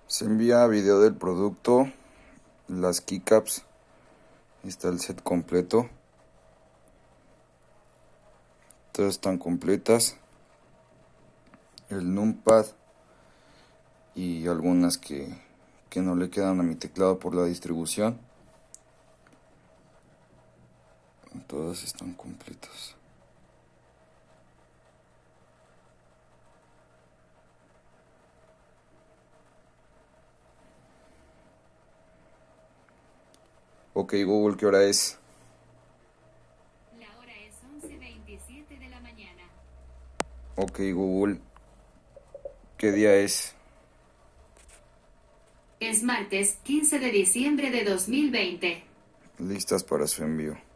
Se envía video del producto, las keycaps, está el set completo. Todas están completas. El numpad y algunas que no le quedan a mi teclado por la distribución. Todas están completas. Ok, Google, ¿qué hora es? La hora es 11:27 de la mañana. Ok, Google, ¿qué día es? Es martes 15 de diciembre de 2020. Listas para su envío.